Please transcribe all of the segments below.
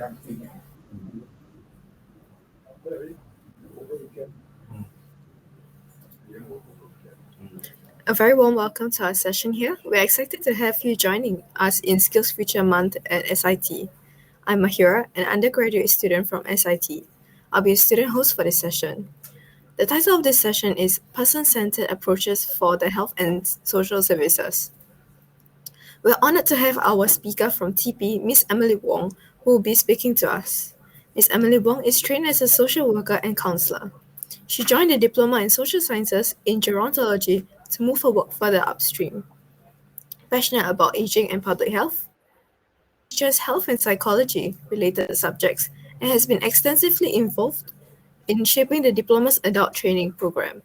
A very warm welcome to our session here. We're excited to have you joining us in SkillsFuture Month at SIT. I'm Mahira, an undergraduate student from SIT. I'll be a student host for this session. The title of this session is Person-Centered Approaches for the Health and Social Services. We're honored to have our speaker from TP, Ms. Emily Wong, who will be speaking to us. Ms. Emily Wong is trained as a social worker and counselor. She joined the Diploma in Social Sciences in Gerontology to move her work further upstream. Passionate about aging and public health, she teaches health and psychology related subjects and has been extensively involved in shaping the Diploma's adult training program.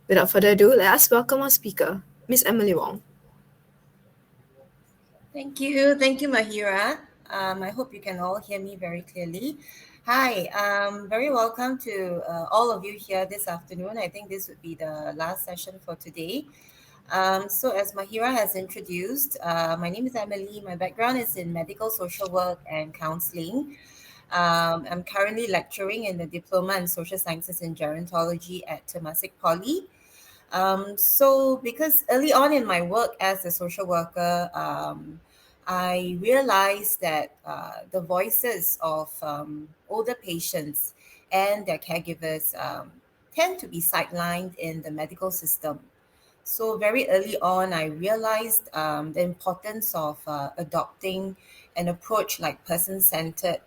Without further ado, let us welcome our speaker, Ms. Emily Wong. Thank you, Mahira. I hope you can all hear me very clearly. Hi, very welcome to all of you here this afternoon. I think this would be the last session for today. So as Mahira has introduced, my name is Emily. My background is in medical social work and counseling. I'm currently lecturing in the Diploma in Social Sciences in Gerontology at Temasek Poly. So because early on in my work as a social worker, I realized that the voices of older patients and their caregivers tend to be sidelined in the medical system. So very early on, I realized the importance of adopting an approach like person-centered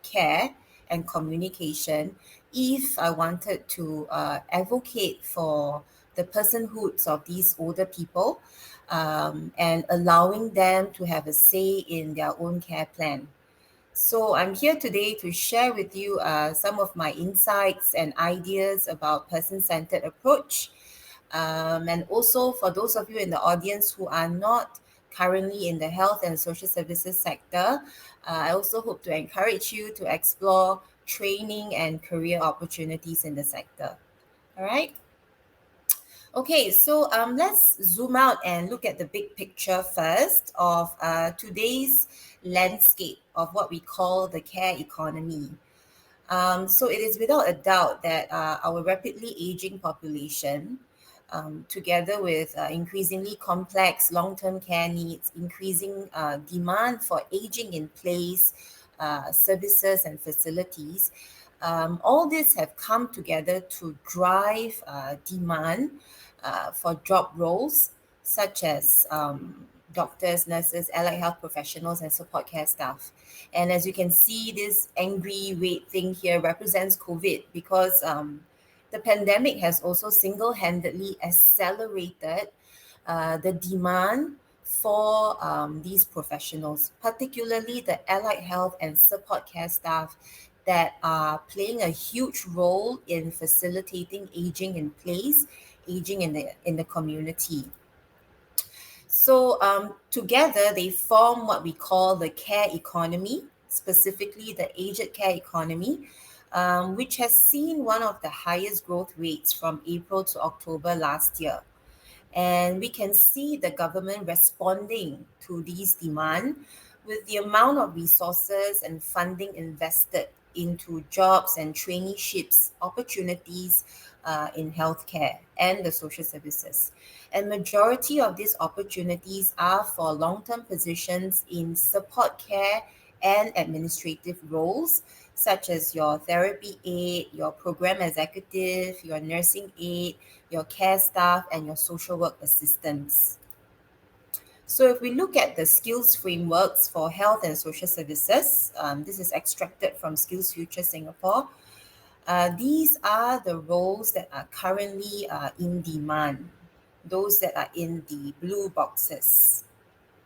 care and communication if I wanted to advocate for the personhoods of these older people and allowing them to have a say in their own care plan. So I'm here today to share with you some of my insights and ideas about person-centered approach. And also for those of you in the audience who are not currently in the health and social services sector, I also hope to encourage you to explore training and career opportunities in the sector. All right. Okay, so let's zoom out and look at the big picture first of today's landscape of what we call the care economy. So it is without a doubt that our rapidly aging population, together with increasingly complex long-term care needs, increasing demand for aging in place services and facilities, all this have come together to drive demand for job roles such as doctors, nurses, allied health professionals, and support care staff. And as you can see, this angry red thing here represents COVID because the pandemic has also single-handedly accelerated the demand for these professionals, particularly the allied health and support care staff that are playing a huge role in facilitating aging in place, aging in the community. So together they form what we call the care economy, specifically the aged care economy, which has seen one of the highest growth rates from April to October last year. And we can see the government responding to these demand with the amount of resources and funding invested into jobs and traineeships opportunities in healthcare and the social services. And majority of these opportunities are for long-term positions in support care and administrative roles, such as your therapy aide, your program executive, your nursing aide, your care staff, and your social work assistants. So if we look at the skills frameworks for health and social services, this is extracted from SkillsFuture Singapore. These are the roles that are currently in demand, those that are in the blue boxes.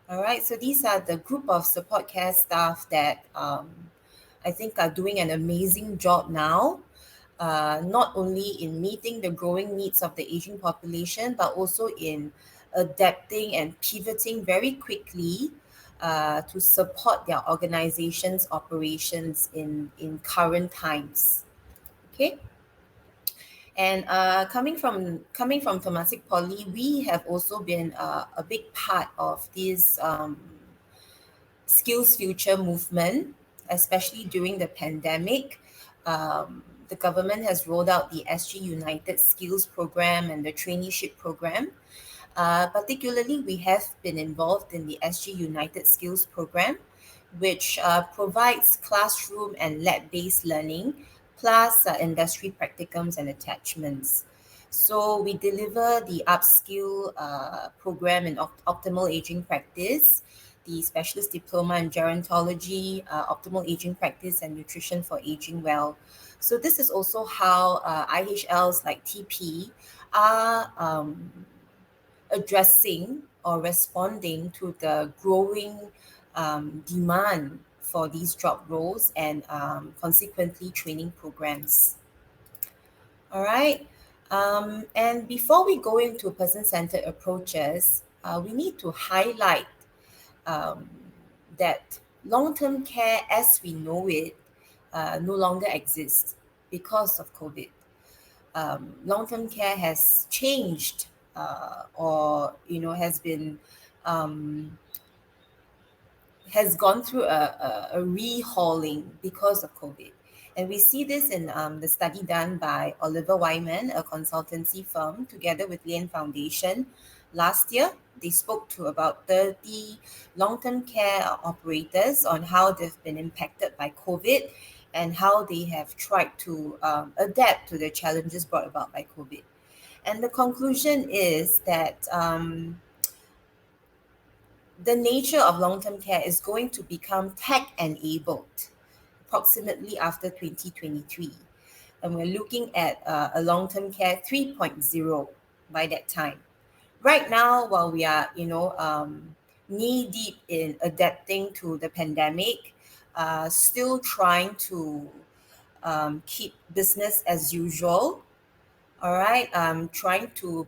All right, so these are the group of support care staff that I think are doing an amazing job now, not only in meeting the growing needs of the aging population, but also in adapting and pivoting very quickly to support their organization's operations in current times. Okay. And coming from Temasek Poly, we have also been a big part of this SkillsFuture movement. especially during the pandemic. The government has rolled out the SG United Skills Program and the traineeship program. Particularly, we have been involved in the SG United Skills Program, which provides classroom and lab based learning, plus industry practicums and attachments. So, we deliver the upskill program in optimal aging practice, the specialist diploma in gerontology, optimal aging practice, and nutrition for aging well. So, this is also how IHLs like TP are addressing or responding to the growing demand for these job roles and consequently training programs. All right. And before we go into person centered approaches, we need to highlight um, that long term care as we know it no longer exists because of COVID. Long-term care has changed or has been um, has gone through a rehauling because of COVID. And we see this in the study done by Oliver Wyman, a consultancy firm, together with Lien Foundation. Last year, they spoke to about 30 long-term care operators on how they've been impacted by COVID and how they have tried to adapt to the challenges brought about by COVID. And the conclusion is that the nature of long-term care is going to become tech-enabled approximately after 2023. And we're looking at a long-term care 3.0 by that time. Right now, while we are, knee-deep in adapting to the pandemic, still trying to keep business as usual, all right, trying to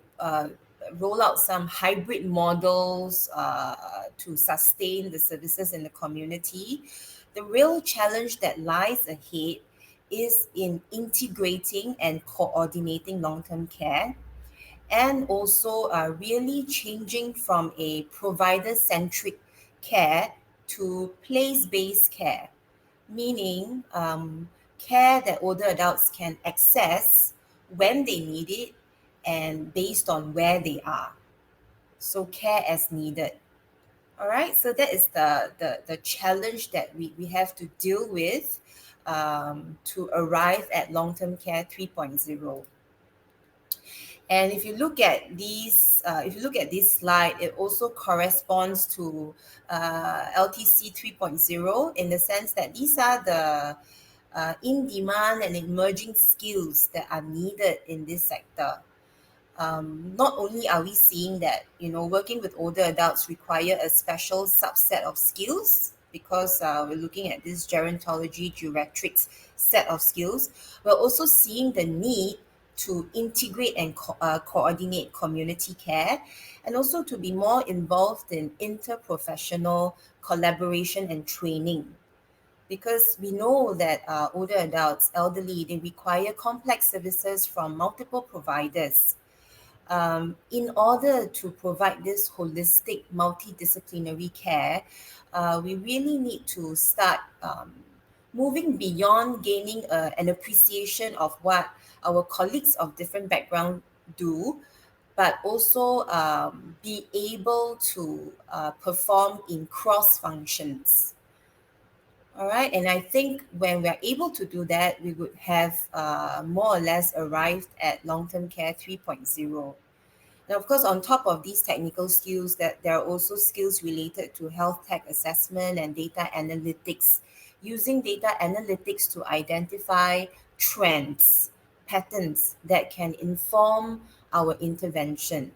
roll out some hybrid models to sustain the services in the community. The real challenge that lies ahead is in integrating and coordinating long term care and also really changing from a provider centric care to place based care, meaning care that older adults can access when they need it and based on where they are. So, care as needed. All right, so that is the challenge that we have to deal with to arrive at long term care 3.0. And if you look at this slide, it also corresponds to LTC 3.0 in the sense that these are the in demand and emerging skills that are needed in this sector. Not only are we seeing that working with older adults require a special subset of skills because we're looking at this gerontology geriatrics set of skills, we're also seeing the need to integrate and coordinate community care and also to be more involved in interprofessional collaboration and training because we know that older adults, elderly, they require complex services from multiple providers. In order to provide this holistic, multidisciplinary care, we really need to start moving beyond gaining an appreciation of what our colleagues of different background do, but also be able to perform in cross functions. All right, and I think when we're able to do that, we would have more or less arrived at long-term care 3.0. Now, of course, on top of these technical skills, that there are also skills related to health tech assessment and data analytics, using data analytics to identify trends, patterns that can inform our intervention.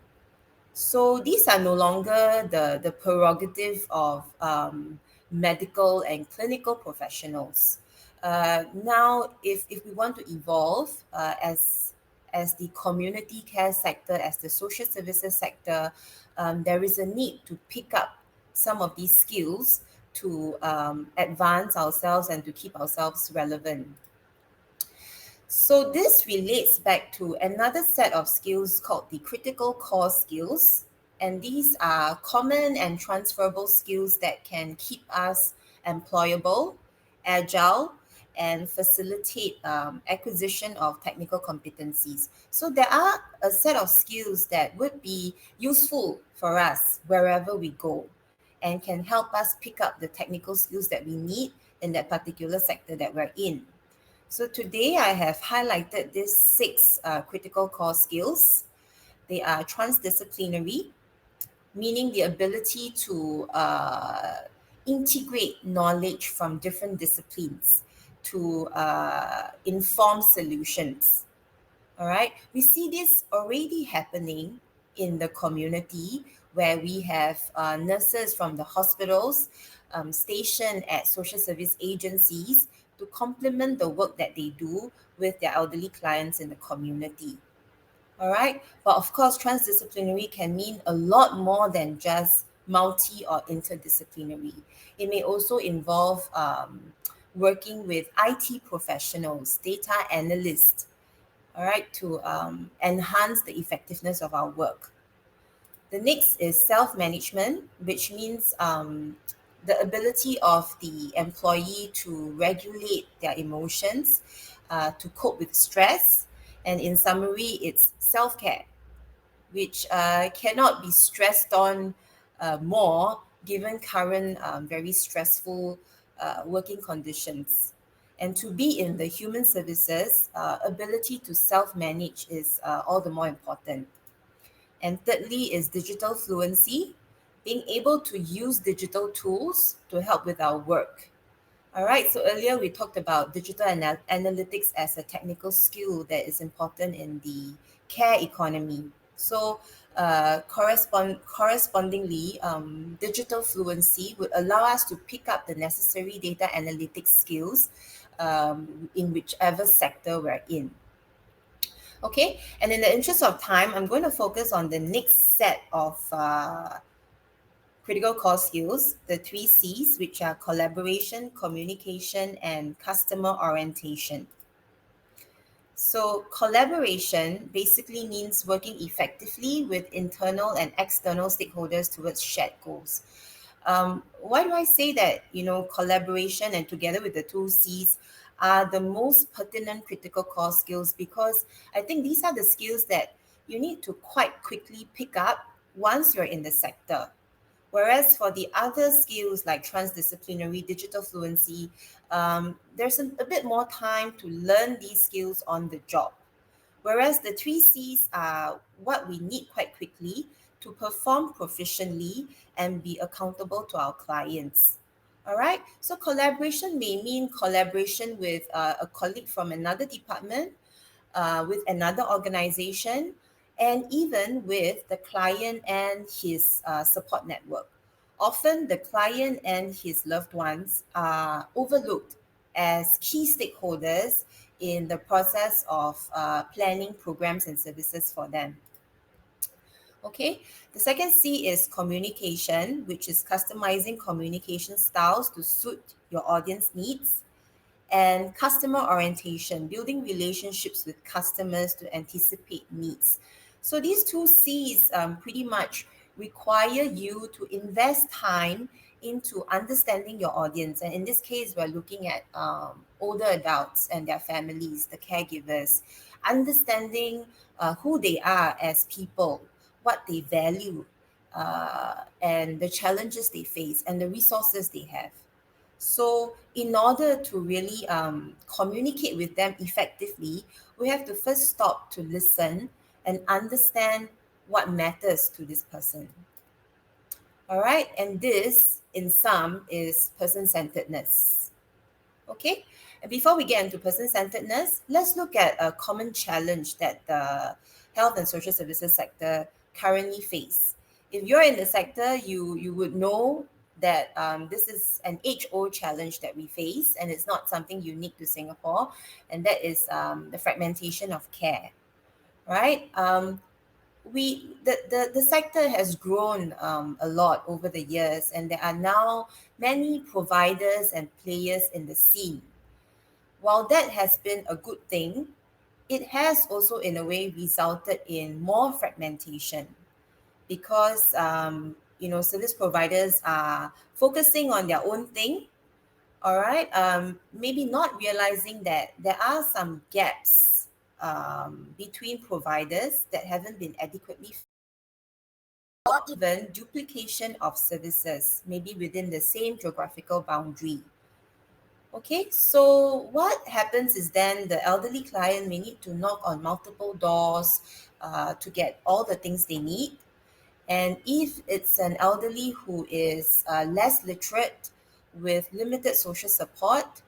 So these are no longer the prerogative of medical and clinical professionals. Now, if we want to evolve as the community care sector, as the social services sector, there is a need to pick up some of these skills to advance ourselves and to keep ourselves relevant. So this relates back to another set of skills called the critical core skills. And these are common and transferable skills that can keep us employable agile, and facilitate acquisition of technical competencies. So there are a set of skills that would be useful for us wherever we go and can help us pick up the technical skills that we need in that particular sector that we're in. So today I have highlighted these six critical core skills. They are transdisciplinary, meaning the ability to integrate knowledge from different disciplines to inform solutions. All right, we see this already happening in the community where we have nurses from the hospitals stationed at social service agencies to complement the work that they do with their elderly clients in the community. All right. But of course, transdisciplinary can mean a lot more than just multi or interdisciplinary. It may also involve working with IT professionals, data analysts, all right, to enhance the effectiveness of our work. The next is self management, which means the ability of the employee to regulate their emotions, to cope with stress. And in summary, it's self care, which cannot be stressed on more given current very stressful working conditions. And to be in the human services, ability to self manage is all the more important. And thirdly is digital fluency, being able to use digital tools to help with our work. All right, so earlier we talked about digital analytics as a technical skill that is important in the care economy. So, correspondingly, digital fluency would allow us to pick up the necessary data analytics skills in whichever sector we're in. Okay, and in the interest of time, I'm going to focus on the next set of critical core skills, the three C's, which are collaboration, communication, and customer orientation. So, collaboration basically means working effectively with internal and external stakeholders towards shared goals. Why do I say that, collaboration and together with the two C's are the most pertinent critical core skills? Because I think these are the skills that you need to quite quickly pick up once you're in the sector. Whereas for the other skills like transdisciplinary digital fluency, there's a bit more time to learn these skills on the job. Whereas the three C's are what we need quite quickly to perform proficiently and be accountable to our clients. All right. So collaboration may mean collaboration with a colleague from another department, with another organization, and even with the client and his support network. Often, the client and his loved ones are overlooked as key stakeholders in the process of planning programs and services for them. Okay, the second C is communication, which is customizing communication styles to suit your audience needs, and customer orientation, building relationships with customers to anticipate needs. So these two C's pretty much require you to invest time into understanding your audience. And in this case, we're looking at older adults and their families, the caregivers, understanding who they are as people, what they value, and the challenges they face, and the resources they have. So, in order to really communicate with them effectively, we have to first stop to listen and understand what matters to this person. All right, and this, in sum, is person centeredness. Okay, and before we get into person centeredness, let's look at a common challenge that the health and social services sector currently face. If you're in the sector, you would know that this is an age-old challenge that we face, and it's not something unique to Singapore, and that is the fragmentation of care. Right? The sector has grown a lot over the years, and there are now many providers and players in the scene. While that has been a good thing, it has also, in a way, resulted in more fragmentation because service providers are focusing on their own thing, All right. Maybe not realizing that there are some gaps between providers that haven't been adequately, or even duplication of services, maybe within the same geographical boundary. Okay, so what happens is then the elderly client may need to knock on multiple doors to get all the things they need. And if it's an elderly who is less literate with limited social support,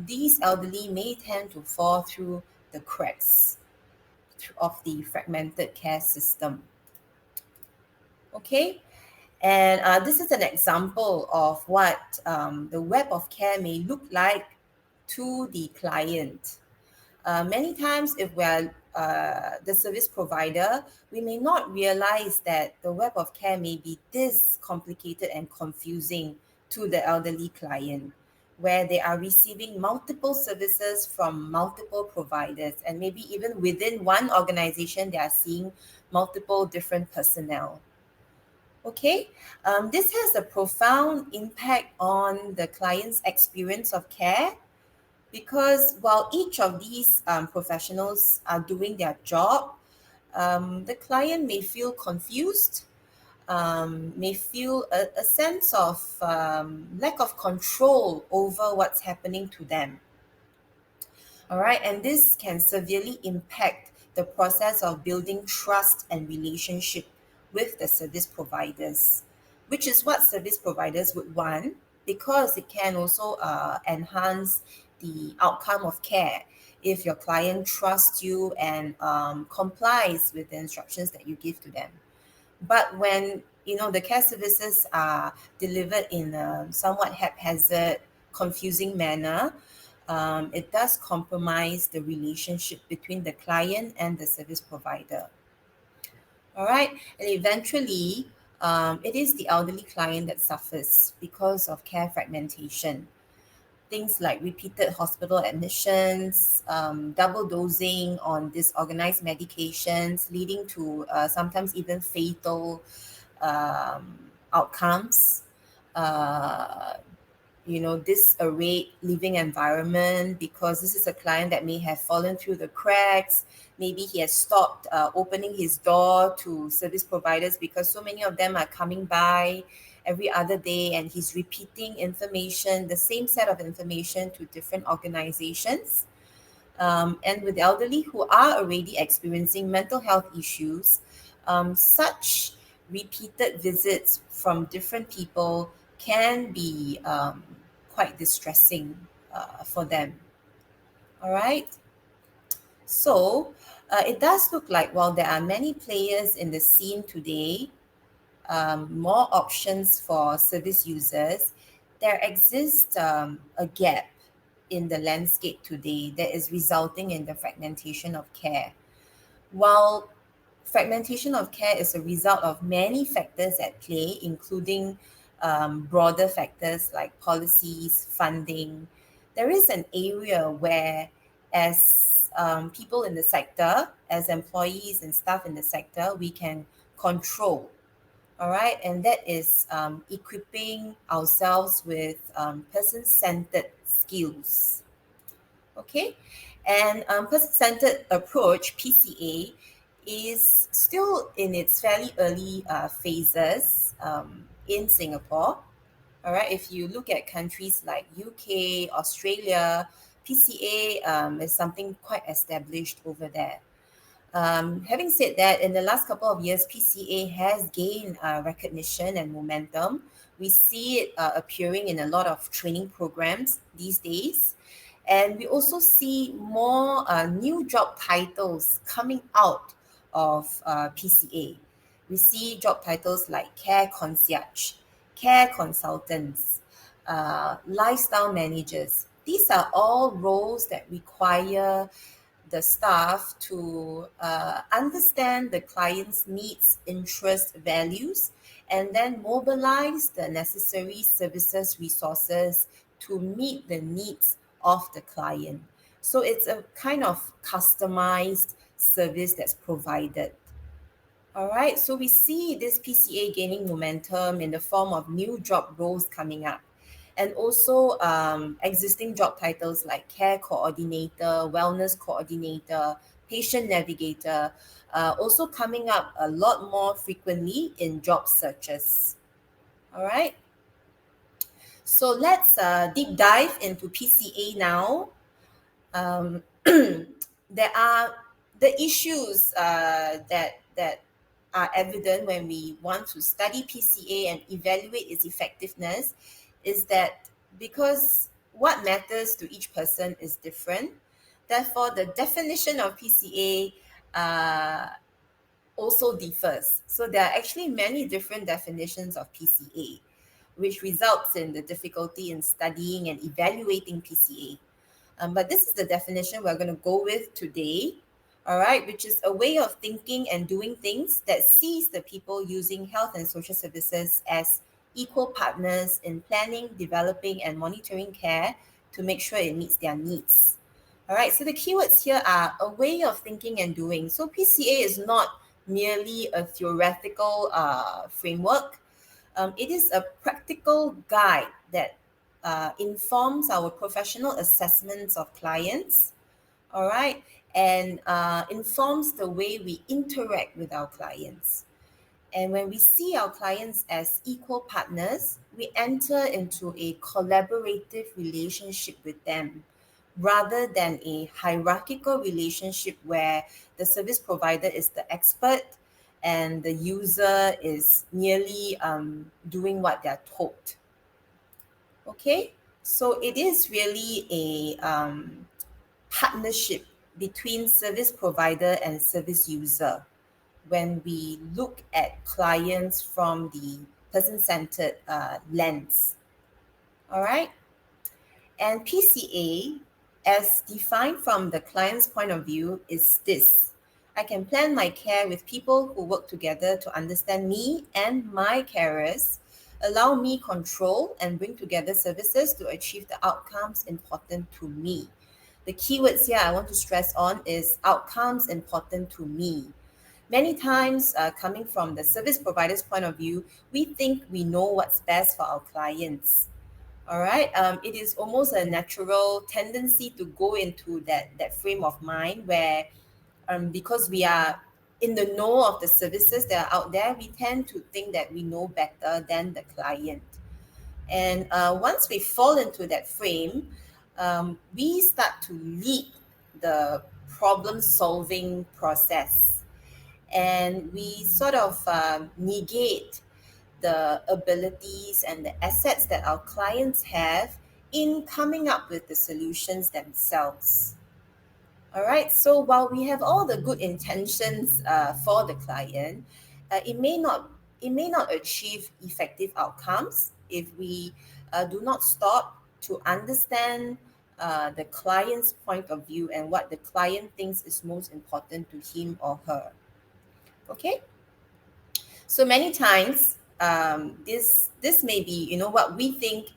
these elderly may tend to fall through the cracks of the fragmented care system. Okay, and this is an example of what the web of care may look like to the client. Many times, if we're the service provider, we may not realize that the web of care may be this complicated and confusing to the elderly client, where they are receiving multiple services from multiple providers, and maybe even within one organization, they are seeing multiple different personnel. Okay, this has a profound impact on the client's experience of care because while each of these professionals are doing their job, the client may feel confused, may feel a sense of lack of control over what's happening to them. All right, and this can severely impact the process of building trust and relationship with the service providers, which is what service providers would want because it can also enhance the outcome of care if your client trusts you and complies with the instructions that you give to them. But when the care services are delivered in a somewhat haphazard, confusing manner, it does compromise the relationship between the client and the service provider. All right, and eventually, it is the elderly client that suffers because of care fragmentation. Things like repeated hospital admissions, double dosing on disorganized medications, leading to sometimes even fatal outcomes. Uh, disarrayed living environment because this is a client that may have fallen through the cracks. Maybe he has stopped opening his door to service providers because so many of them are coming by every other day and he's repeating information, the same set of information to different organizations. And with elderly who are already experiencing mental health issues, such repeated visits from different people can be quite distressing for them. All right. So it does look like while there are many players in the scene today, more options for service users, there exists a gap in the landscape today that is resulting in the fragmentation of care. While fragmentation of care is a result of many factors at play, including broader factors like policies, funding, there is an area where, as people in the sector, as employees and staff in the sector, we can control. All right, and that is equipping ourselves with person centered skills. Okay, and person-centered approach (PCA) is still in its fairly early phases in Singapore. All right, if you look at countries like UK, Australia, PCA is something quite established over there. Having said that, in the last couple of years, PCA has gained recognition and momentum. We see it appearing in a lot of training programs these days. And we also see more new job titles coming out of PCA. We see job titles like care concierge, care consultants, lifestyle managers. These are all roles that require the staff to understand the client's needs, interests, values, and then mobilize the necessary services, resources to meet the needs of the client. So it's a kind of customized service that's provided. All right, so we see this PCA gaining momentum in the form of new job roles coming up. and also existing job titles like care coordinator, wellness coordinator, patient navigator, also coming up a lot more frequently in job searches. All right, so let's deep dive into PCA now. There are the issues that are evident when we want to study PCA and evaluate its effectiveness is that because what matters to each person is different, therefore the definition of PCA also differs. So there are actually many different definitions of PCA, which results in the difficulty in studying and evaluating PCA. But this is the definition we're going to go with today, all right, which is a way of thinking and doing things that sees the people using health and social services as equal partners in planning, developing, and monitoring care to make sure it meets their needs. All right, so the keywords here are a way of thinking and doing. So PCA is not merely a theoretical framework. It is a practical guide that informs our professional assessments of clients, all right, and informs the way we interact with our clients. And when we see our clients as equal partners, we enter into a collaborative relationship with them rather than a hierarchical relationship where the service provider is the expert and the user is merely doing what they're told. Okay, so it is really a partnership between service provider and service user when we look at clients from the person-centered lens. All right. And PCA, as defined from the client's point of view, is this: I can plan my care with people who work together to understand me and my carers, allow me control, and bring together services to achieve the outcomes important to me. The keywords here I want to stress on is outcomes important to me. Many times, coming from the service provider's point of view, we think we know what's best for our clients. All right. It is almost a natural tendency to go into that frame of mind where, because we are in the know of the services that are out there, we tend to think that we know better than the client. And once we fall into that frame, we start to lead the problem solving process. And we sort of negate the abilities and the assets that our clients have in coming up with the solutions themselves. All right. So while we have all the good intentions for the client, it may not achieve effective outcomes if we do not stop to understand the client's point of view and what the client thinks is most important to him or her. Okay. So many times, this may be, what we think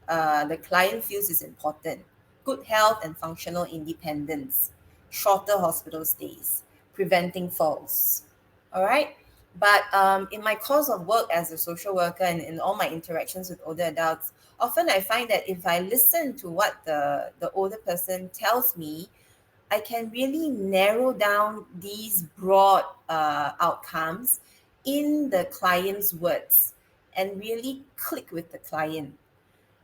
the client feels is important: good health and functional independence, shorter hospital stays, preventing falls. All right. But in my course of work as a social worker and in all my interactions with older adults, often I find that if I listen to what the older person tells me, I can really narrow down these broad outcomes in the client's words and really click with the client.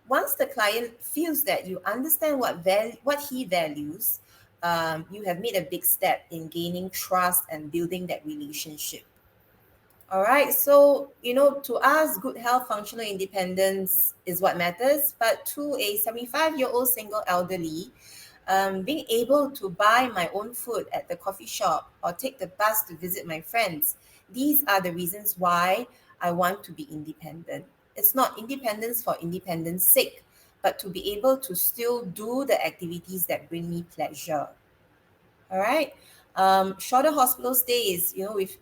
Once the client feels that you understand what he values, you have made a big step in gaining trust and building that relationship. All right. So, to us, good health, functional independence is what matters. But to a 75-year-old single elderly, being able to buy my own food at the coffee shop or take the bus to visit my friends, these are the reasons why I want to be independent. It's not independence for independence sake, but to be able to still do the activities that bring me pleasure. All right. Shorter hospital stays,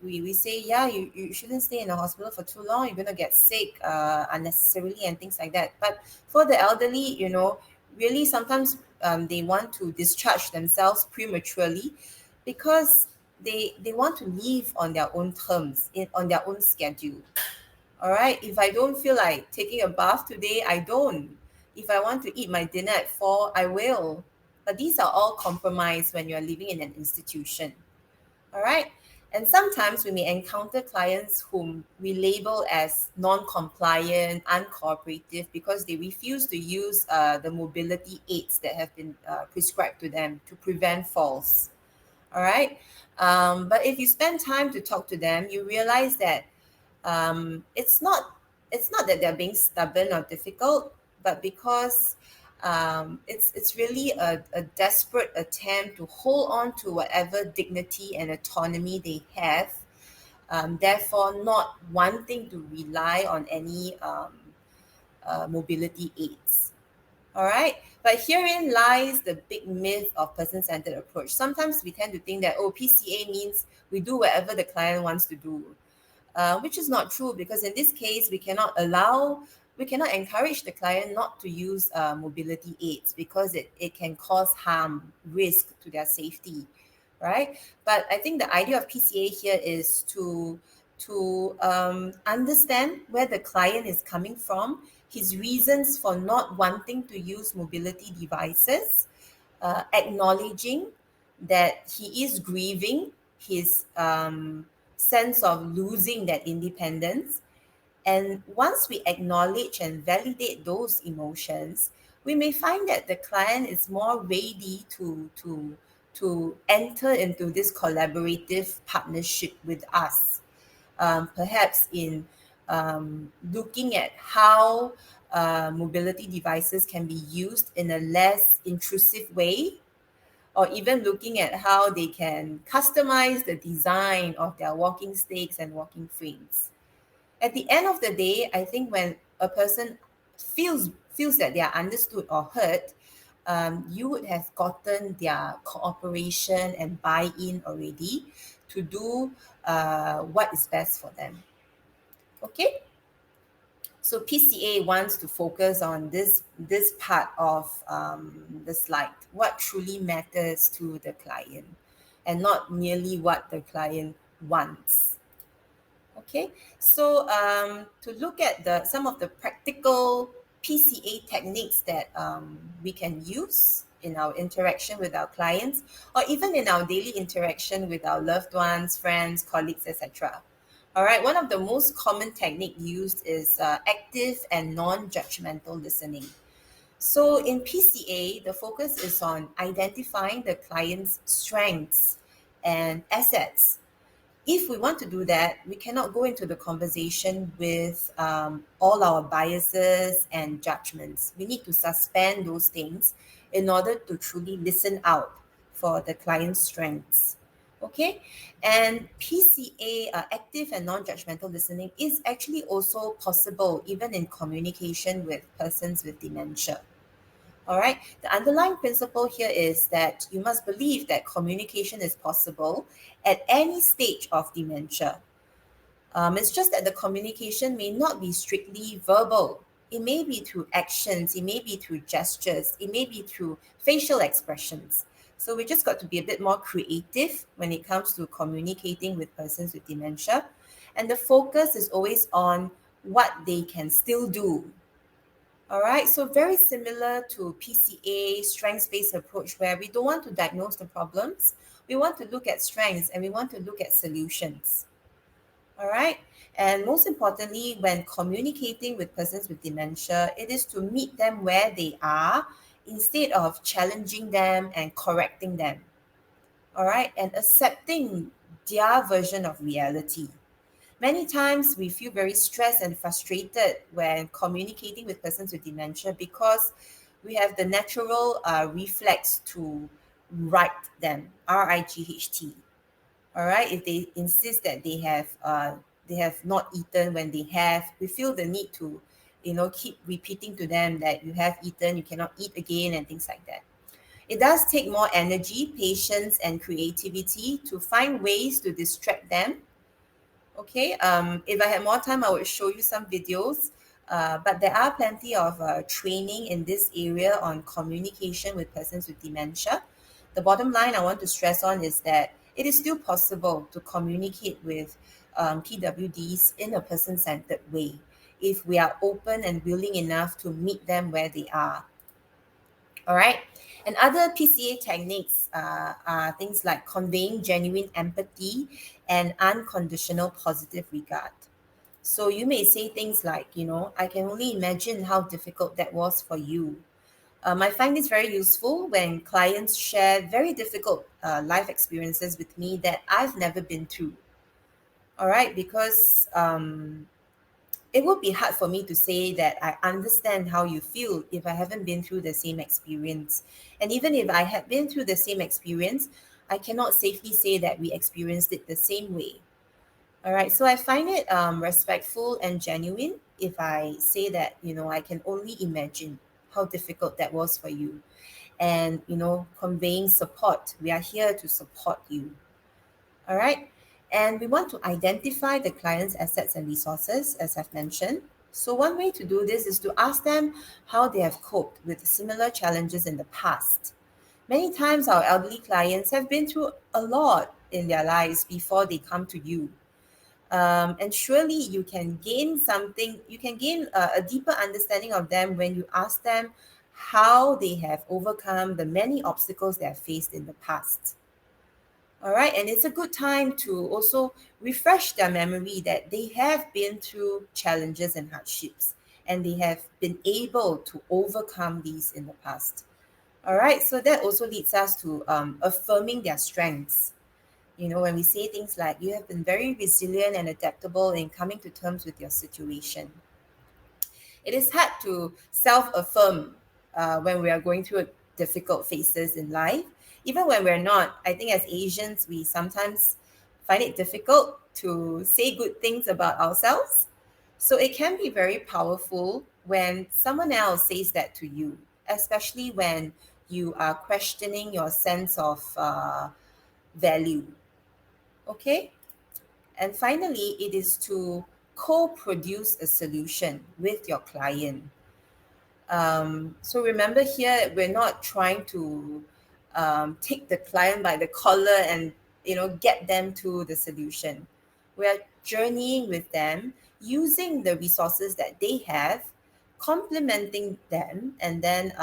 we say, yeah, you shouldn't stay in the hospital for too long. You're going to get sick unnecessarily and things like that. But for the elderly, really sometimes they want to discharge themselves prematurely because they want to live on their own terms, on their own schedule. All right. If I don't feel like taking a bath today, I don't. If I want to eat my dinner at 4, I will. But these are all compromised when you're living in an institution. All right. And sometimes we may encounter clients whom we label as non-compliant, uncooperative because they refuse to use the mobility aids that have been prescribed to them to prevent falls. All right. But if you spend time to talk to them, you realize that um, it's not it's not that they're being stubborn or difficult, but because it's really a desperate attempt to hold on to whatever dignity and autonomy they have, therefore not wanting to rely on any mobility aids. All right. But herein lies the big myth of person centered approach. Sometimes we tend to think that, oh, PCA means we do whatever the client wants to do, which is not true because in this case, we cannot encourage the client not to use mobility aids because it can cause harm, risk to their safety, right? But I think the idea of PCA here is to understand where the client is coming from, his reasons for not wanting to use mobility devices, acknowledging that he is grieving his sense of losing that independence. And once we acknowledge and validate those emotions, we may find that the client is more ready to enter into this collaborative partnership with us, perhaps in looking at how mobility devices can be used in a less intrusive way, or even looking at how they can customize the design of their walking sticks and walking frames. At the end of the day, I think when a person feels that they are understood or heard, you would have gotten their cooperation and buy-in already to do what is best for them. Okay, so PCA wants to focus on this part of the slide, what truly matters to the client, and not merely what the client wants. Okay, so to look at some of the practical PCA techniques that we can use in our interaction with our clients, or even in our daily interaction with our loved ones, friends, colleagues, etc. All right, one of the most common technique used is active and non-judgmental listening. So in PCA, the focus is on identifying the client's strengths and assets. If we want to do that, we cannot go into the conversation with all our biases and judgments. We need to suspend those things in order to truly listen out for the client's strengths. Okay, and PCA, active and non-judgmental listening, is actually also possible even in communication with persons with dementia. All right. The underlying principle here is that you must believe that communication is possible at any stage of dementia. It's just that the communication may not be strictly verbal. It may be through actions, it may be through gestures, it may be through facial expressions. So we just got to be a bit more creative when it comes to communicating with persons with dementia. And the focus is always on what they can still do. All right, so very similar to PCA, strengths-based approach, where we don't want to diagnose the problems. We want to look at strengths and we want to look at solutions. All right, and most importantly, when communicating with persons with dementia, it is to meet them where they are instead of challenging them and correcting them. All right, and accepting their version of reality. Many times we feel very stressed and frustrated when communicating with persons with dementia because we have the natural reflex to right them, RIGHT. All right, if they insist that they have not eaten when they have, we feel the need to, keep repeating to them that you have eaten, you cannot eat again, and things like that. It does take more energy, patience, and creativity to find ways to distract them. Okay, if I had more time, I would show you some videos. But there are plenty of training in this area on communication with persons with dementia. The bottom line I want to stress on is that it is still possible to communicate with PWDs in a person-centered way. if we are open and willing enough to meet them where they are. All right. And other PCA techniques are things like conveying genuine empathy and unconditional positive regard. So you may say things like, I can only imagine how difficult that was for you. I find this very useful when clients share very difficult life experiences with me that I've never been through. All right, because it would be hard for me to say that I understand how you feel if I haven't been through the same experience. And even if I had been through the same experience, I cannot safely say that we experienced it the same way. All right, so I find it respectful and genuine if I say that, I can only imagine how difficult that was for you. And, conveying support. We are here to support you. All right. And we want to identify the client's assets and resources, as I've mentioned. So, one way to do this is to ask them how they have coped with similar challenges in the past. Many times, our elderly clients have been through a lot in their lives before they come to you. And surely you can gain a deeper understanding of them when you ask them how they have overcome the many obstacles they have faced in the past. All right, and it's a good time to also refresh their memory that they have been through challenges and hardships and they have been able to overcome these in the past. All right, so that also leads us to affirming their strengths. When we say things like, you have been very resilient and adaptable in coming to terms with your situation. It is hard to self affirm when we are going through difficult phases in life. Even when we're not, I think as Asians, we sometimes find it difficult to say good things about ourselves. So it can be very powerful when someone else says that to you, especially when you are questioning your sense of value. Okay? And finally, it is to co produce a solution with your client. So remember here, we're not trying to take the client by the collar and get them to the solution. We're journeying with them, using the resources that they have, complementing them, and then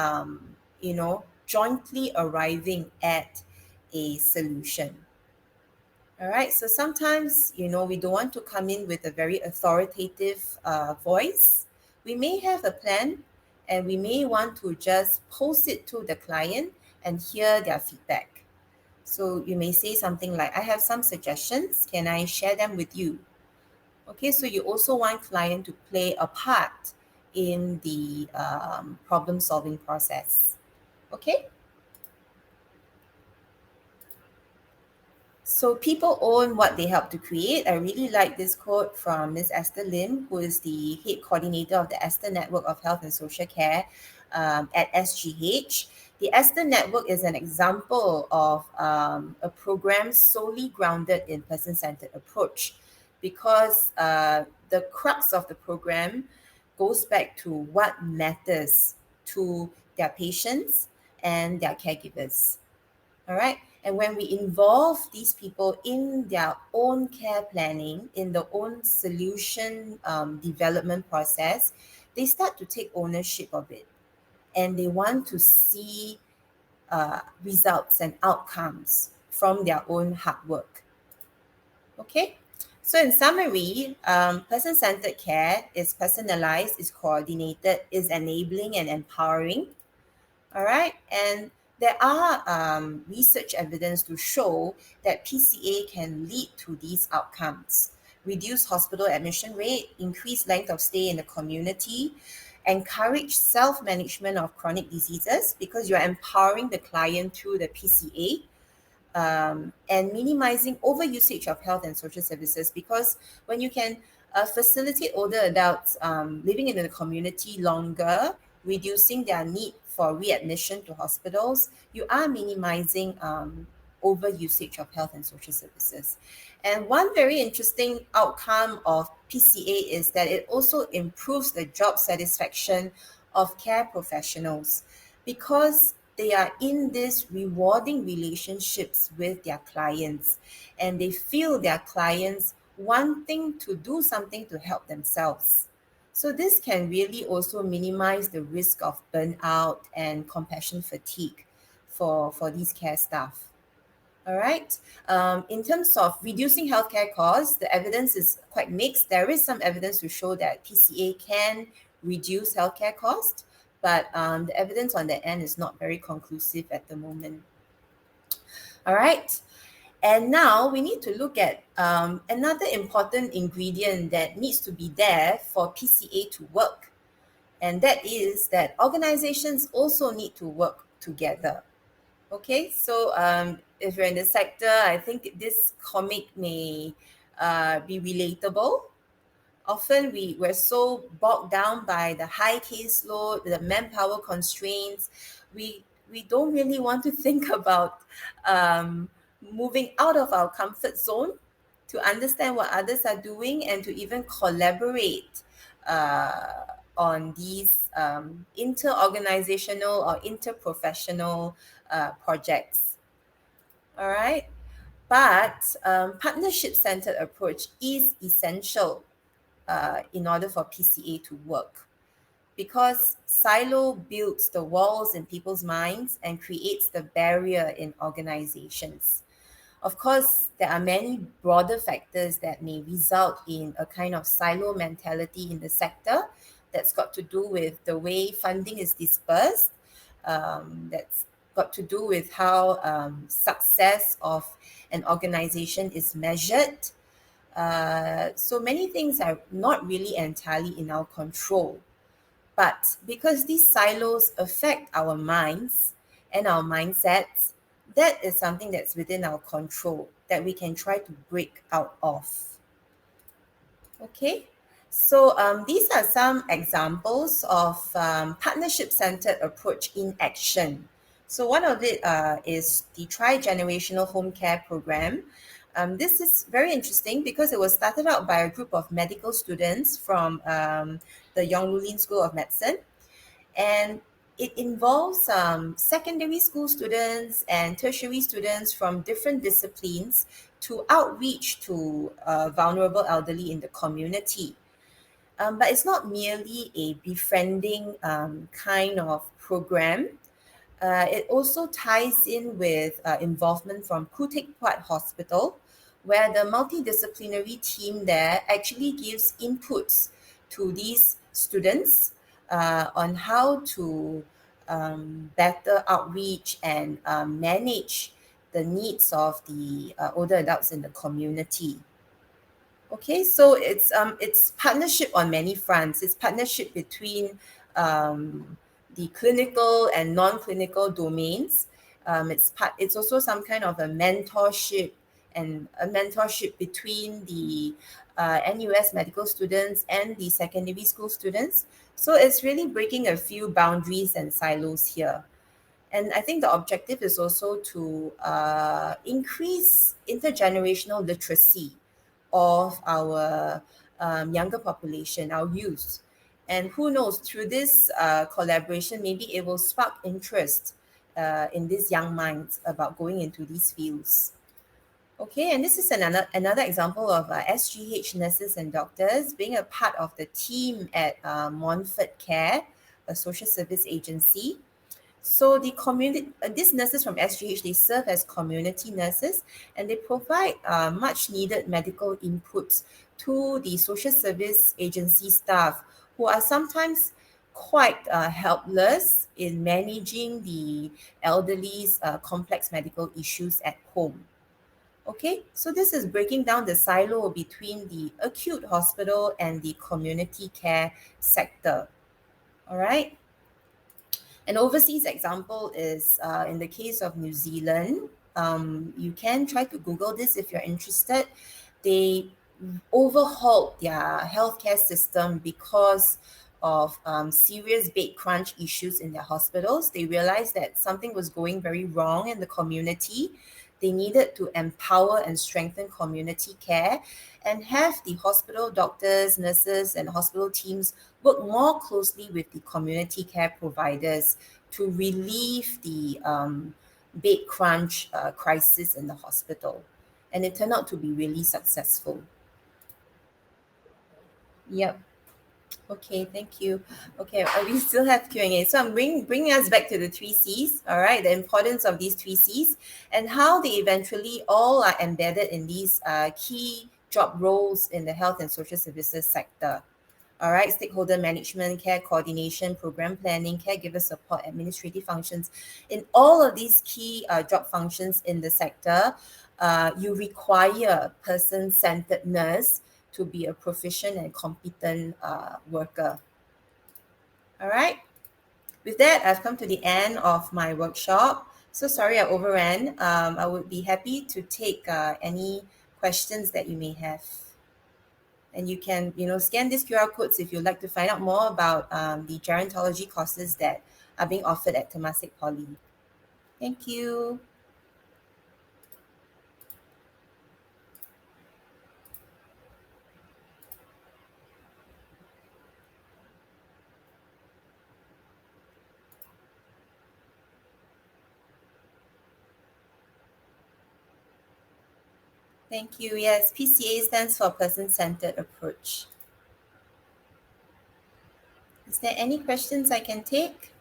jointly arriving at a solution. All right. So sometimes, we don't want to come in with a very authoritative voice. We may have a plan and we may want to just post it to the client and hear their feedback. So you may say something like, I have some suggestions. Can I share them with you? Okay. So you also want client to play a part in the problem solving process. Okay. So people own what they help to create. I really like this quote from Ms. Esther Lim, who is the head coordinator of the Esther Network of Health and Social Care at SGH. The Esther Network is an example of a program solely grounded in person-centered approach because the crux of the program goes back to what matters to their patients and their caregivers. All right. And when we involve these people in their own care planning, in the own solution development process, they start to take ownership of it and they want to see results and outcomes from their own hard work. Okay. So, in summary, person centered care is personalized, is coordinated, is enabling and empowering. All right. And there are research evidence to show that PCA can lead to these outcomes: reduce hospital admission rate, increase length of stay in the community, encourage self management of chronic diseases because you're empowering the client through the PCA, and minimizing overusage of health and social services because when you can facilitate older adults living in the community longer, reducing their need for readmission to hospitals, you are minimizing overusage of health and social services. And one very interesting outcome of PCA is that it also improves the job satisfaction of care professionals because they are in these rewarding relationships with their clients and they feel their clients wanting to do something to help themselves. So this can really also minimize the risk of burnout and compassion fatigue for these care staff. All right. In terms of reducing healthcare costs, the evidence is quite mixed. There is some evidence to show that PCA can reduce healthcare costs, but the evidence on the end is not very conclusive at the moment. All right. And now we need to look at another important ingredient that needs to be there for PCA to work. And that is that organizations also need to work together. Okay, so if you're in the sector, I think this comic may be relatable. Often we're so bogged down by the high caseload, the manpower constraints. We don't really want to think about moving out of our comfort zone to understand what others are doing and to even collaborate on these inter-organizational or interprofessional projects. All right. But partnership-centered approach is essential in order for PCA to work because silo builds the walls in people's minds and creates the barrier in organizations. Of course, there are many broader factors that may result in a kind of silo mentality in the sector that's got to do with the way funding is dispersed, that's got to do with how success of an organization is measured. So many things are not really entirely in our control. But because these silos affect our minds and our mindsets, that is something that's within our control that we can try to break out of. Okay, so these are some examples of partnership-centered approach in action. So one of it is the tri-generational home care program. This is very interesting because it was started out by a group of medical students from the Yonglulin School of Medicine, and it involves secondary school students and tertiary students from different disciplines to outreach to vulnerable elderly in the community. But it's not merely a befriending kind of program. It also ties in with involvement from Kutik Prat Hospital, where the multidisciplinary team there actually gives inputs to these students on how to better outreach and manage the needs of the older adults in the community. Okay, so it's partnership on many fronts. It's partnership between the clinical and non-clinical domains. It's also some kind of a mentorship and a mentorship between the NUS medical students and the secondary school students. So it's really breaking a few boundaries and silos here. And I think the objective is also to increase intergenerational literacy of our younger population, our youth. And who knows, through this collaboration, maybe it will spark interest in these young minds about going into these fields. Okay, and this is another example of SGH nurses and doctors being a part of the team at Montfort Care, a social service agency. So the community, these nurses from SGH, they serve as community nurses and they provide much needed medical inputs to the social service agency staff who are sometimes quite helpless in managing the elderly's complex medical issues at home. Okay, so this is breaking down the silo between the acute hospital and the community care sector. All right. An overseas example is in the case of New Zealand. You can try to Google this if you're interested. They overhauled their healthcare system because of serious bed crunch issues in their hospitals. They realized that something was going very wrong in the community. They needed to empower and strengthen community care and have the hospital doctors, nurses, and hospital teams work more closely with the community care providers to relieve the bed crunch crisis in the hospital. And it turned out to be really successful. Yep. Okay, thank you. Okay, we still have Q&A. So I'm bringing us back to the three C's, all right, the importance of these three C's and how they eventually all are embedded in these key job roles in the health and social services sector. All right, stakeholder management, care coordination, program planning, caregiver support, administrative functions. In all of these key job functions in the sector, you require person-centeredness to be a proficient and competent worker. All right. With that, I've come to the end of my workshop. So sorry I overran. I would be happy to take any questions that you may have. And you can, scan these QR codes if you'd like to find out more about the gerontology courses that are being offered at Temasek Poly. Thank you. Thank you. Yes, PCA stands for person-centered approach. Is there any questions I can take?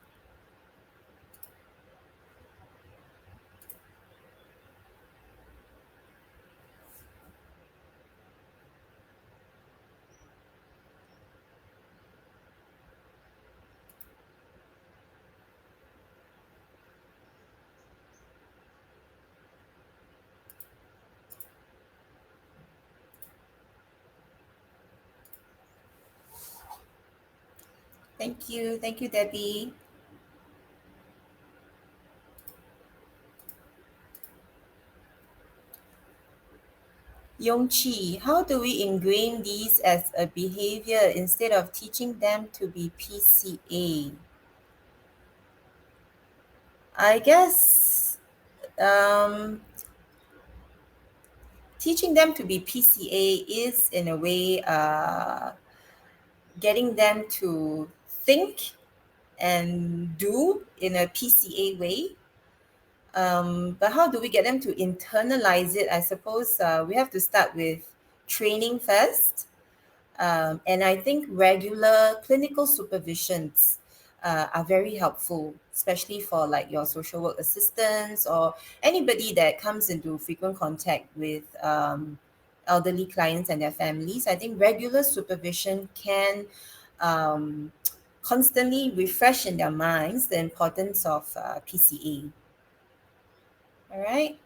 Thank you. Thank you, Debbie. Yongchi, how do we ingrain these as a behavior instead of teaching them to be PCA? I guess um, teaching them to be PCA is, in a way, getting them to think and do in a PCA way. But how do we get them to internalize it? I suppose we have to start with training first. And I think regular clinical supervisions are very helpful, especially for like your social work assistants or anybody that comes into frequent contact with elderly clients and their families. I think regular supervision can um, constantly refresh in their minds the importance of PCA. All right.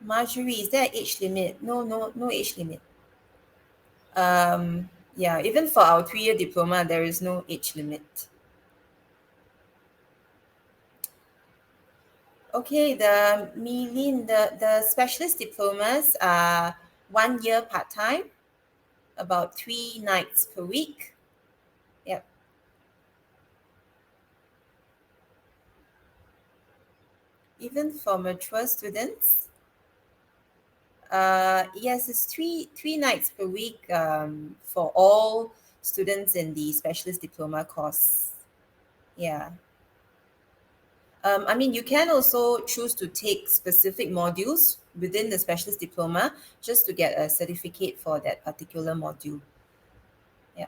Marjorie, is there an age limit? No, no age limit. Yeah, even for our 3-year diploma, there is no age limit. Okay, the Milin, the specialist diplomas are 1 year part-time, about 3 nights per week. Yep. Even for mature students, yes, it's three nights per week for all students in the specialist diploma course. Yeah. I mean, you can also choose to take specific modules within the specialist diploma just to get a certificate for that particular module. Yeah.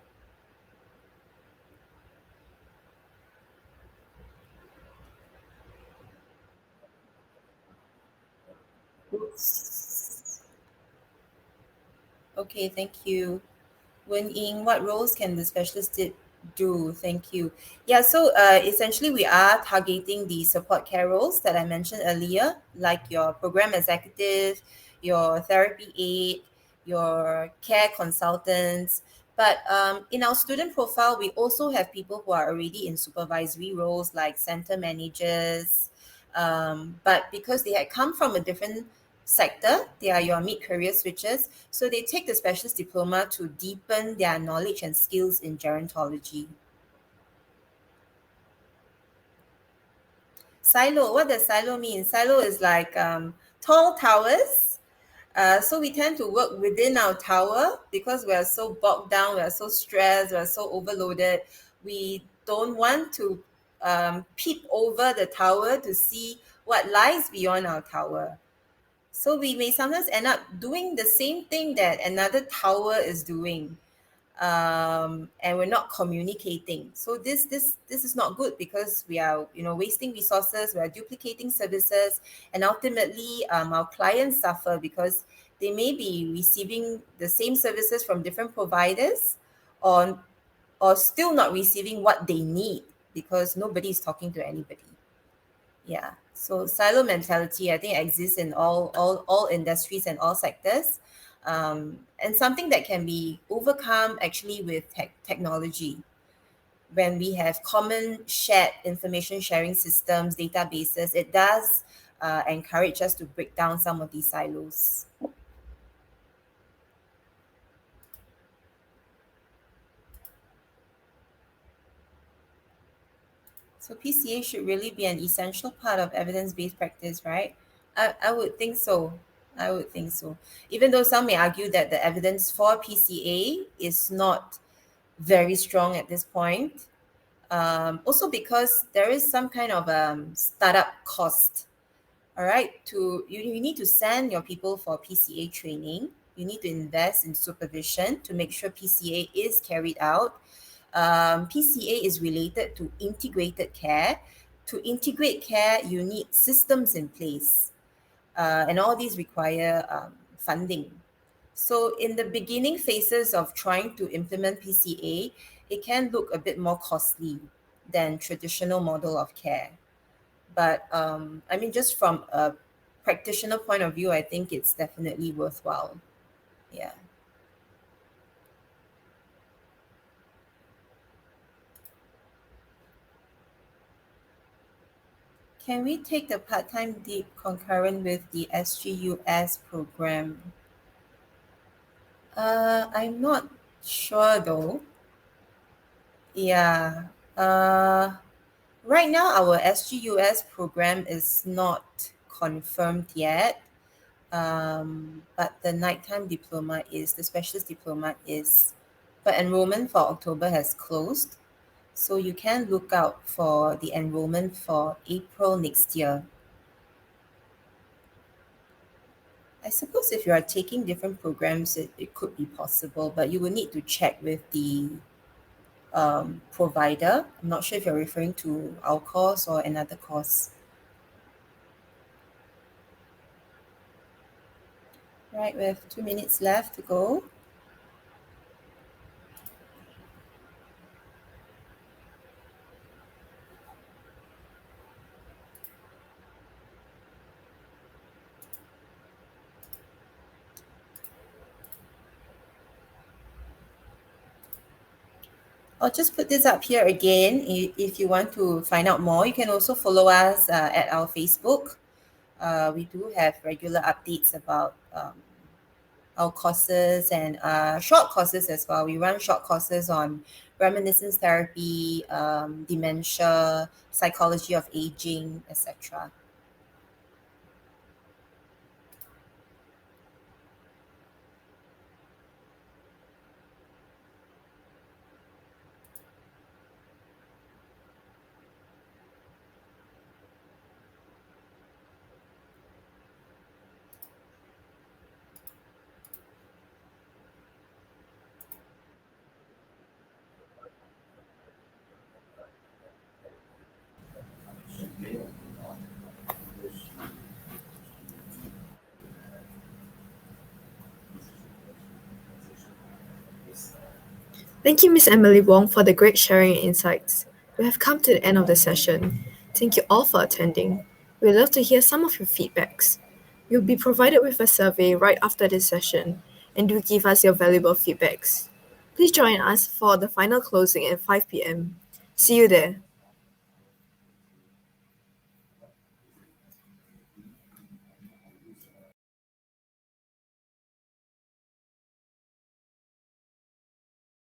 Okay, thank you. Wen Ying, what roles can the do? Thank you. Yeah, so essentially we are targeting the support care roles that I mentioned earlier, like your program executive, your therapy aide, your care consultants. But in our student profile, we also have people who are already in supervisory roles like center managers. But because they had come from a different sector, they are your mid-career switches. So they take the specialist diploma to deepen their knowledge and skills in gerontology. Silo, what does silo mean? Silo is like tall towers. So we tend to work within our tower because we are so bogged down, we are so stressed, we are so overloaded. We don't want to peep over the tower to see what lies beyond our tower. So we may sometimes end up doing the same thing that another tower is doing. and we're not communicating. So this is not good because we are, wasting resources, we are duplicating services, and ultimately our clients suffer because they may be receiving the same services from different providers, or still not receiving what they need because nobody is talking to anybody. Yeah. So silo mentality, I think, exists in all industries and all sectors, and something that can be overcome actually with technology. When we have common shared information sharing systems, databases, it does encourage us to break down some of these silos. So PCA should really be an essential part of evidence-based practice, right? I would think so. I would think so. Even though some may argue that the evidence for PCA is not very strong at this point. Also because there is some kind of startup cost. All right, you need to send your people for PCA training. You need to invest in supervision to make sure PCA is carried out. PCA is related to integrated care. To integrate care, you need systems in place, and all these require funding. So, in the beginning phases of trying to implement PCA, it can look a bit more costly than traditional model of care. But I mean, just from a practitioner point of view, I think it's definitely worthwhile. Yeah. Can we take the part-time deep concurrent with the SGUS program? I'm not sure though. Yeah. Right now, our SGUS program is not confirmed yet. But the nighttime diploma is, the specialist diploma is, but enrollment for October has closed. So you can look out for the enrollment for April next year. I suppose if you are taking different programs, it could be possible, but you will need to check with the provider. I'm not sure if you're referring to our course or another course. Right, we have 2 minutes left to go. I'll just put this up here again. If you want to find out more, you can also follow us at our Facebook. We do have regular updates about our courses and short courses as well. We run short courses on reminiscence therapy, dementia, psychology of aging, etc. Thank you, Miss Emily Wong, for the great sharing and insights. We have come to the end of the session. Thank you all for attending. We'd love to hear some of your feedbacks. You'll be provided with a survey right after this session, and do give us your valuable feedbacks. Please join us for the final closing at 5 p.m. See you there.